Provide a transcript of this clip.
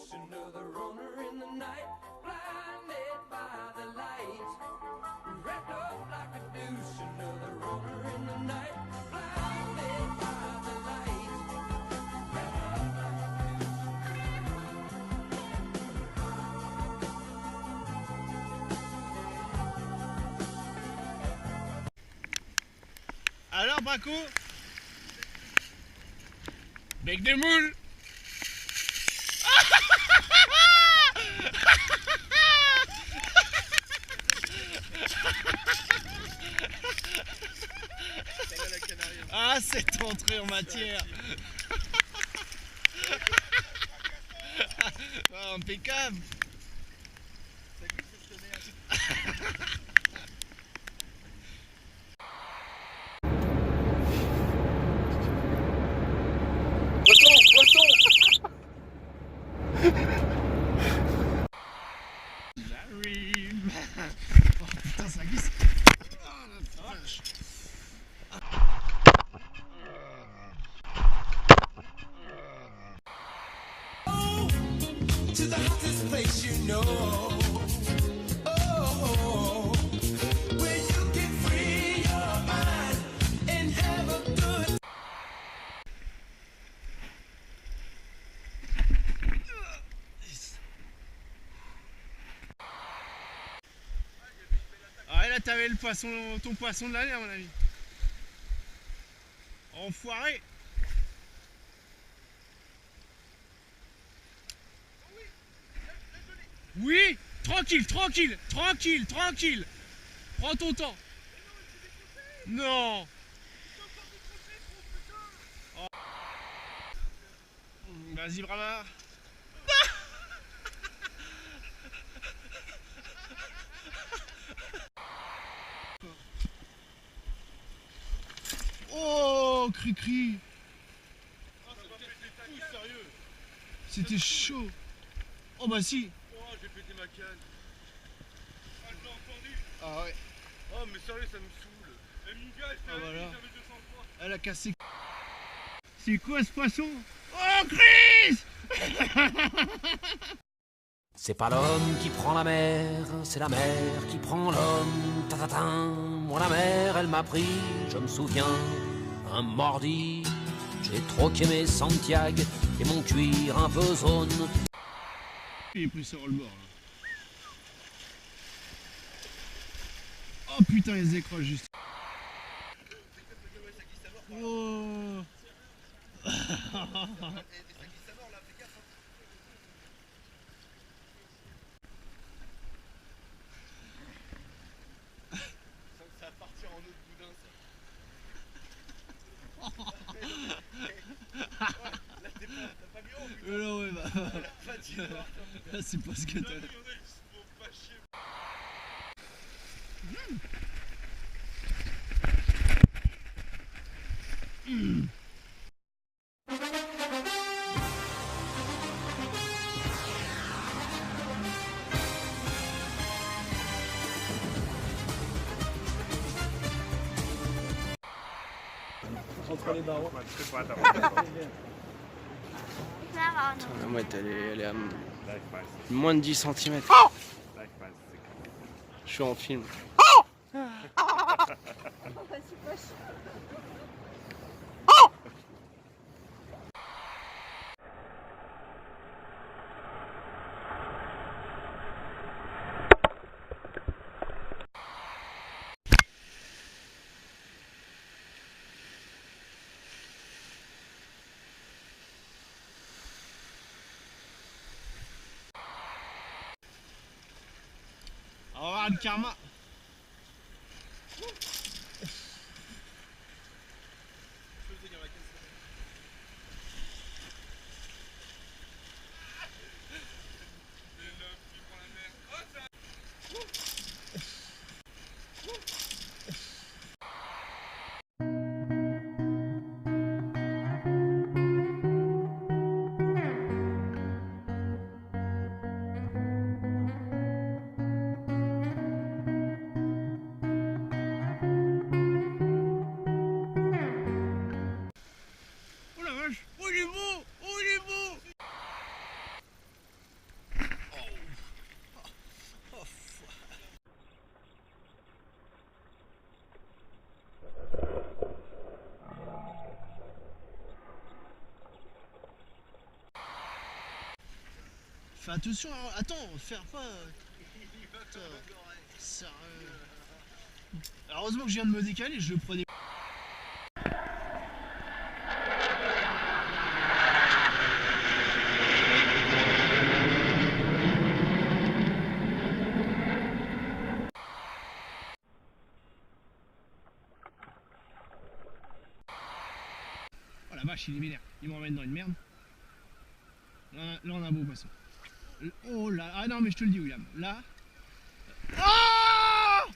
seduction of the runner in the night, blinded by the light, wrapped up like a douche, another runner in the night, blinded by the light, wrapped up like Alors Paco, bec de moule. Ah, cette entrée en matière. Ah, impeccable. Oh putain, ça glisse. Oh la vache. to the hottest place you know. Oh, where you can free your mind and have a good. Ah ouais, là t'avais le poisson, ton poisson de l'année à mon avis. Enfoiré. Oui, tranquille, tranquille, tranquille, tranquille. Prends ton temps. Non. Oh. Vas-y, Bramar. Oh, cri-cri. C'était chaud. Oh bah si. Oh, j'ai pété ma canne. Ah, je l'ai entendu. Ah ouais. Oh, mais sérieux, ça me saoule. Et Mika, je t'avais dit, j'avais 203. Elle a cassé. C'est quoi ce poisson? Oh, Chris! C'est pas l'homme qui prend la mer, c'est la mer qui prend l'homme. Ta-ta-ta. Moi la mer, elle m'a pris, je me souviens, un mordi. J'ai troqué mes Santiago et mon cuir un peu zone. Il est pris sur le bord là. Oh putain, il se décroche juste. Oh. Ça va partir en autre boudin, ça. Là, t'as pas mis en putain. Non, ouais, bah. Là, c'est pas ce que t'as. Entre les barreaux. La mouette, elle est à moins de 10 cm. Je suis en film. Au revoir le karma. fais attention, hein. Attends, faire pas. Putain, sérieux. Alors, heureusement que je viens de me décaler, je le prenais. Oh la vache, il est vénère, il m'emmène dans une merde. Là, on a un beau poisson. Oh là, ah non mais je te le dis William, là... Ah oh